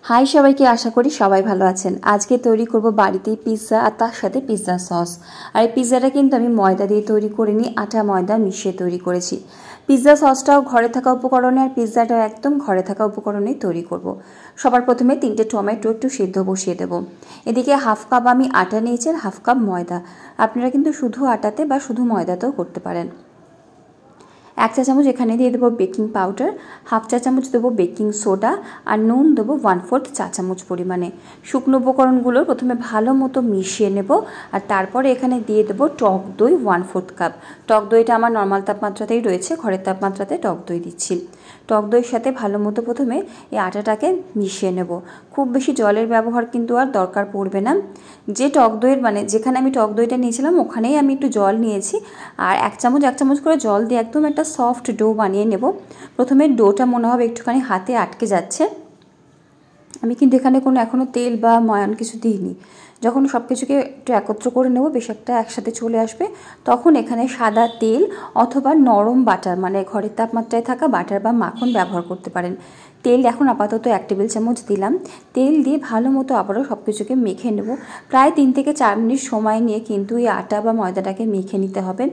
High সবাইকে, আশা করি সবাই ভালো আছেন। আজকে তৈরি করব বাড়িতেই পিৎজা আর তার সাথে পিৎজা সস। আর এই পিৎজাটা কিন্তু আমি ময়দা দিয়ে তৈরি করিনি, আটা ময়দা মিশিয়ে তৈরি করেছি। পিৎজা সসটাও ঘরে থাকা উপকরণে আর পিৎজাটাও একদম ঘরে থাকা উপকরণেই তৈরি করব। সবার প্রথমে 3টে টমেটো একটু সিদ্ধ বসিয়ে দেবো। এদিকে হাফ কাপ আমি আটা নিয়েছি আর হাফ কাপ ময়দা। আপনারা কিন্তু শুধু আটাতে বা শুধু ময়দাতেও করতে পারেন। 1 চা চামচ এখানে দিয়ে দেবো বেকিং পাউডার, হাফ চা চামচ দেবো বেকিং সোডা আর নুন দেবো 1/4 চা চামচ পরিমাণে। শুকনো উপকরণগুলো প্রথমে ভালো মতো মিশিয়ে নেব আর তারপরে এখানে দিয়ে দেবো টক দই 1/4 কাপ। টক দইটা আমার নর্মাল তাপমাত্রাতেই রয়েছে, ঘরের তাপমাত্রাতে টক দই দিচ্ছি। টক দইয়ের সাথে ভালো মতো প্রথমে এই আটাটাকে মিশিয়ে নেব। খুব বেশি জলের ব্যবহার কিন্তু আর দরকার পড়বে না। যে টক দইয়ের যেখানে আমি টক দইটা নিয়েছিলাম ওখানেই আমি একটু জল নিয়েছি আর 1 চামচ করে জল দিয়ে একদম একটা সফট ডো বানিয়ে নেব। প্রথমে ডোটা মনে হবে একটুখানি হাতে আটকে যাচ্ছে। আমি কিন্তু এখানে কোনো এখনও তেল বা ময়ান কিছু দিইনি। যখন সব কিছুকে একটু একত্র করে নেব, বেশ একটা একসাথে চলে আসবে, তখন এখানে সাদা তেল অথবা নরম বাটার ঘরের তাপমাত্রায় থাকা বাটার বা মাখন ব্যবহার করতে পারেন। তেল এখন আপাতত 1 টেবিল চামচ দিলাম। তেল দিয়ে ভালো মতো আবারও সব কিছুকে মেখে নেব। প্রায় 3 থেকে 4 মিনিট সময় নিয়ে কিন্তু এই আটা বা ময়দাটাকে মেখে নিতে হবে,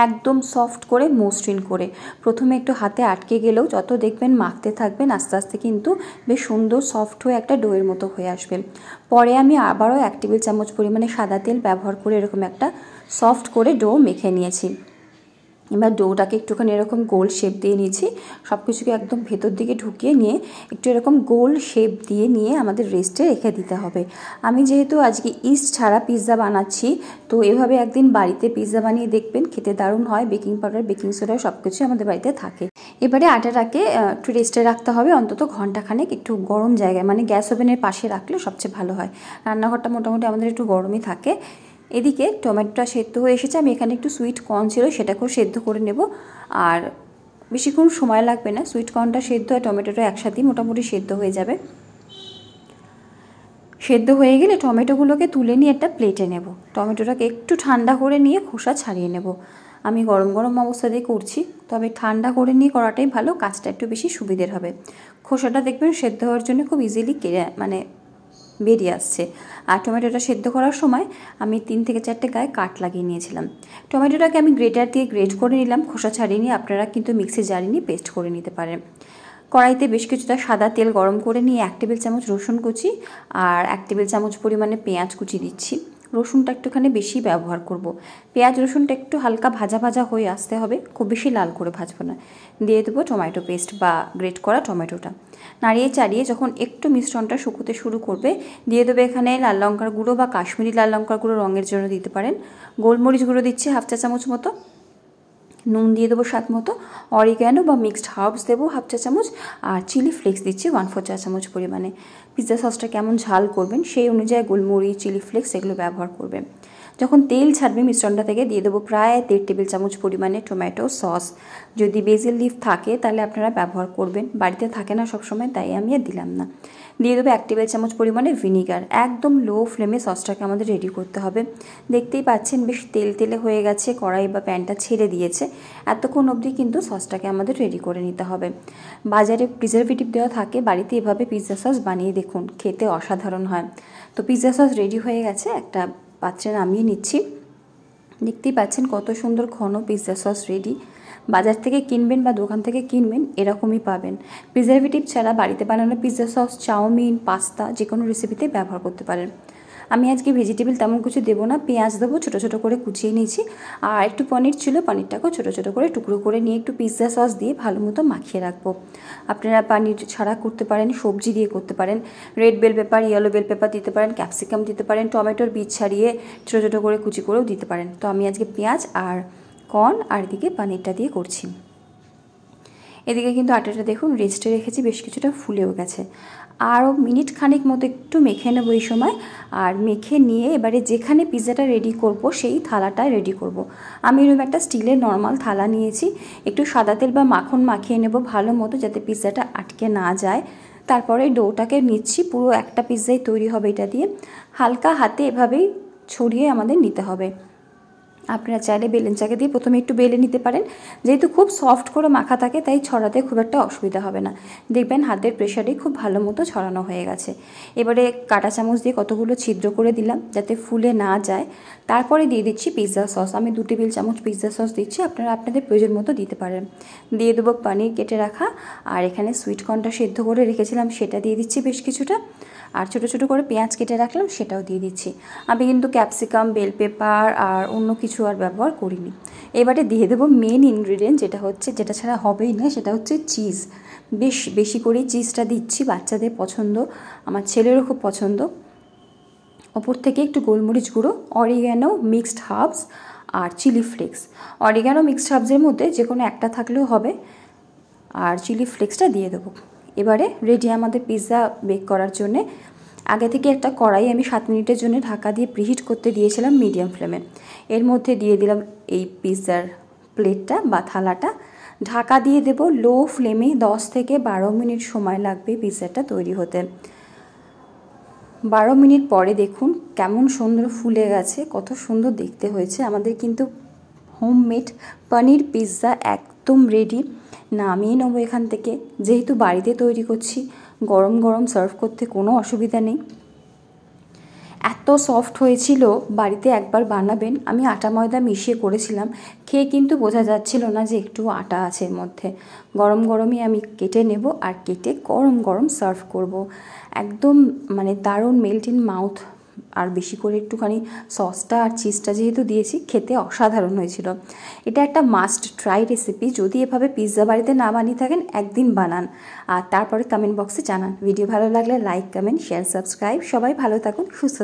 একদম সফট করে, মসৃণ করে। প্রথমে একটু হাতে আটকে গেলেও যত দেখবেন মাখতে থাকবেন আস্তে আস্তে কিন্তু বেশ সুন্দর সফট হয়ে একটা ডোয়ের মতো হয়ে আসবে। পরে আমি আবারও 1 টেবিল চামচ পরিমাণে সাদা তেল ব্যবহার করে এরকম একটা সফট করে ডো মেখে নিয়েছি। এবার ডোটাকে একটুখানি এরকম গোল শেপ দিয়ে নিয়েছি। সব কিছুকে একদম ভেতর দিকে ঢুকিয়ে নিয়ে একটু এরকম গোল শেপ দিয়ে নিয়ে আমাদের রেস্টে রেখে দিতে হবে। আমি যেহেতু আজকে ইস্ট ছাড়া পিৎজা বানাচ্ছি, তো এভাবে একদিন বাড়িতে পিৎজা বানিয়ে দেখবেন, খেতে দারুণ হয়। বেকিং পাউডার, বেকিং সোডা সব কিছু আমাদের বাড়িতে থাকে। এবারে আটাটাকে একটু রেস্টে রাখতে হবে অন্তত ঘন্টাখানেক, একটু গরম জায়গায়, গ্যাস ওভেনের পাশে রাখলে সবচেয়ে ভালো হয়। রান্নাঘরটা মোটামুটি আমাদের একটু গরমই থাকে। এদিকে টমেটোটা সেদ্ধ হয়ে এসেছে। আমি এখানে একটু সুইট কর্ন ছিল, সেটাকেও সেদ্ধ করে নেব। আর বেশিক্ষণ সময় লাগবে না, সুইট কর্নটা সেদ্ধ আর টমেটোটা একসাথেই মোটামুটি সেদ্ধ হয়ে যাবে। সেদ্ধ হয়ে গেলে টমেটোগুলোকে তুলে নিয়ে একটা প্লেটে নেব। টমেটোটাকে একটু ঠান্ডা করে নিয়ে খোসা ছাড়িয়ে নেব। আমি গরম গরম অবস্থাতেই করছি, তবে ঠান্ডা করে নিয়ে করাটাই ভালো, কাজটা একটু বেশি সুবিধের হবে। খোসাটা দেখবেন সেদ্ধ হওয়ার জন্য খুব ইজিলি বেরিয়ে আসছে। আর টমেটোটা সেদ্ধ করার সময় আমি 3 থেকে 4টে গায়ে কাট লাগিয়ে নিয়েছিলাম। টমেটোটাকে আমি গ্রেটার দিয়ে গ্রেট করে নিলাম, খোসা ছাড়িয়ে নিয়ে। আপনারা কিন্তু মিক্সি জারে নিয়ে পেস্ট করে নিতে পারেন। কড়াইতে বেশ কিছুটা সাদা তেল গরম করে নিয়ে 1 টেবিল চামচ রসুন কুচি আর 1 টেবিল চামচ পরিমাণে পেঁয়াজ কুচি দিচ্ছি। রসুনটা একটুখানি বেশি ব্যবহার করব। পেঁয়াজ রসুনটা একটু হালকা ভাজা ভাজা হয়ে আসতে হবে, খুব বেশি লাল করে ভাজবো না। দিয়ে দেবো টমেটো পেস্ট বা গ্রেট করা টমেটোটা। নাড়িয়ে চাড়িয়ে যখন একটু মিশ্রণটা শুকোতে শুরু করবে, দিয়ে দেবে এখানে লাল লঙ্কার গুঁড়ো বা কাশ্মীরি লাল লঙ্কার গুঁড়ো, রঙের জন্য দিতে পারেন। গোলমরিচ গুঁড়ো দিচ্ছি 1/2 চা চামচ মতো। নুন দিয়ে দেবো স্বাদ মতো। অরিগ্যানো বা মিক্সড হার্বস দেবো 1/2 চা চামচ। আর চিলি ফ্লেক্স দিচ্ছি 1/4 চা চামচ পরিমাণে। পিৎজা সসটা কেমন ঝাল করবেন সেই অনুযায়ী গোলমরিচ, চিলি ফ্লেক্স এগুলো ব্যবহার করবেন। যখন তেল ছাড়বে মিশ্রণটা থেকে, দিয়ে দেবো প্রায় 1.5 টেবিল চামচ পরিমাণে টমেটো সস। যদি বেসিল লিফ থাকে তাহলে আপনারা ব্যবহার করবেন, বাড়িতে থাকে না সবসময়, তাই আমি আর দিলাম না। দিয়ে দেবো 1 টেবিল চামচ পরিমাণে ভিনিগার। একদম লো ফ্লেমে সসটাকে আমাদের রেডি করতে হবে। দেখতেই পাচ্ছেন বেশ তেল তেলে হয়ে গেছে, কড়াই বা প্যানটা ছেড়ে দিয়েছে। এতক্ষণ অবধি কিন্তু সসটাকে আমাদের রেডি করে নিতে হবে। বাজারে প্রিজারভেটিভ দেওয়া থাকে, বাড়িতে এভাবে পিৎজা সস বানিয়ে দেখুন, খেতে অসাধারণ হয়। তো পিৎজা সস রেডি হয়ে গেছে, একটা পাত্রে নামিয়ে নিচ্ছি। দেখতেই পাচ্ছেন কত সুন্দর ঘন পিৎজা সস রেডি। বাজার থেকে কিনবেন বা দোকান থেকে কিনবেন এরকমই পাবেন। প্রিজারভেটিভ ছাড়া বাড়িতে বানানো পিৎজা সস চাউমিন, পাস্তা যে কোনো রেসিপিতে ব্যবহার করতে পারেন। আমি আজকে ভেজিটেবল তেমন কিছু দেবো না, পেঁয়াজ দেবো, ছোটো ছোটো করে কুচিয়ে নিয়েছি। আর একটু পনির ছিল, পনিরটাকেও ছোটো ছোটো করে টুকরো করে নিয়ে একটু পিৎজা সস দিয়ে ভালো মতো মাখিয়ে রাখবো। আপনারা পনির ছাড়া করতে পারেন, সবজি দিয়ে করতে পারেন। Red bell pepper, yellow bell pepper দিতে পারেন, ক্যাপসিকাম দিতে পারেন, টমেটোর বীজ ছাড়িয়ে ছোটো ছোটো করে কুচি করেও দিতে পারেন। তো আমি আজকে পেঁয়াজ আর কর্ন আর এদিকে পনিরটা দিয়ে করছি। এদিকে কিন্তু আটাটা দেখুন রেস্টে রেখেছি, বেশ কিছুটা ফুলেও গেছে। আরও মিনিট খানেক মতো একটু মেখে নেবো এই সময়। আর মেখে নিয়ে এবারে যেখানে পিৎজাটা রেডি করব সেই থালাটায় রেডি করব। আমি এরকম একটা স্টিলের নর্মাল থালা নিয়েছি। একটু সাদা তেল বা মাখন মাখিয়ে নেব ভালো মতো, যাতে পিৎজাটা আটকে না যায়। তারপরে ডোটাকে নিচ্ছি, পুরো একটা পিৎজাই তৈরি হবে এটা দিয়ে। হালকা হাতে এভাবেই ছড়িয়ে আমাদের নিতে হবে। আপনারা চাইলে বেলেন চাকা দিয়ে প্রথমে একটু বেলে নিতে পারেন। যেহেতু খুব সফট করে মাখা থাকে তাই ছড়াতে খুব একটা অসুবিধা হবে না। দেখবেন হাতের প্রেশারেই খুব ভালো মতো ছড়ানো হয়ে গেছে। এবারে কাঁটা চামচ দিয়ে কতগুলো ছিদ্র করে দিলাম যাতে ফুলে না যায়। তারপরে দিয়ে দিচ্ছি পিৎজা সস। আমি 2 টেবিল চামচ পিৎজা সস দিচ্ছি, আপনারা আপনাদের প্রয়োজন মতো দিতে পারেন। দিয়ে দেবো পনির কেটে রাখা, আর এখানে সুইট কর্নটা সেদ্ধ করে রেখেছিলাম সেটা দিয়ে দিচ্ছি বেশ কিছুটা, আর ছোটো ছোটো করে পেঁয়াজ কেটে রাখলাম সেটাও দিয়ে দিচ্ছি। আমি কিন্তু ক্যাপসিকাম, বেল পেপার আর অন্য কিছু আর ব্যবহার করিনি। এবারে দিয়ে দেবো মেন ইনগ্রিডিয়েন্ট, যেটা ছাড়া হবেই না, সেটা হচ্ছে চিজ। বেশি করেই চিজটা দিচ্ছি, বাচ্চাদের পছন্দ, আমার ছেলেরও খুব পছন্দ। ওপর থেকে একটু গোলমরিচ গুঁড়ো, অরিগ্যানো, মিক্সড হার্বস আর চিলি ফ্লেক্স। অরিগ্যানো মিক্সড হার্বসের মধ্যে যে কোনো একটা থাকলেও হবে, আর চিলি ফ্লেক্সটা দিয়ে দেবো। এবারে রেডি আমাদের পিৎজা বেক করার জন্যে। আগে থেকে একটা কড়াই আমি 7 মিনিটের জন্য ঢাকা দিয়ে প্রিহিট করতে দিয়েছিলাম মিডিয়াম ফ্লেমে। এর মধ্যে দিয়ে দিলাম এই পিৎজার প্লেটটা বা থালাটা, ঢাকা দিয়ে দেব লো ফ্লেমে। 10 থেকে 12 মিনিট সময় লাগবে পিৎজাটা তৈরি হতে। 12 মিনিট পরে দেখুন কেমন সুন্দর ফুলে গেছে, কত সুন্দর দেখতে হয়েছে। আমাদের কিন্তু হোমমেড পনির পিৎজা একদম রেডি। নামিয়ে নেবো এখান থেকে। যেহেতু বাড়িতে তৈরি করছি, গরম গরম সার্ভ করতে কোনো অসুবিধা নেই। এত সফট হয়েছিল, বাড়িতে একবার বানাবেন। আমি আটা ময়দা মিশিয়ে করেছিলাম, খেয়ে কিন্তু বোঝা যাচ্ছিল না যে একটু আটা আছে এর মধ্যে। গরম গরমই আমি কেটে নেব আর কেটে গরম গরম সার্ভ করব। একদম মানে দারুণ মেল্ট ইন মাউথ। আর বেশি করে একটুখানি সসটা আর চিজটা যেহেতু দিয়েছি, খেতে অসাধারণ হয়েছিল। এটা একটা মাস্ট ট্রাই রেসিপি। যদি এভাবে পিৎজা বাড়িতে না বানিয়ে থাকেন, একদিন বানান আর তারপরে কমেন্ট বক্সে জানান। ভিডিও ভালো লাগলে লাইক, কমেন্ট, শেয়ার, সাবস্ক্রাইব। সবাই ভালো থাকুন, সুস্থ থাকুন।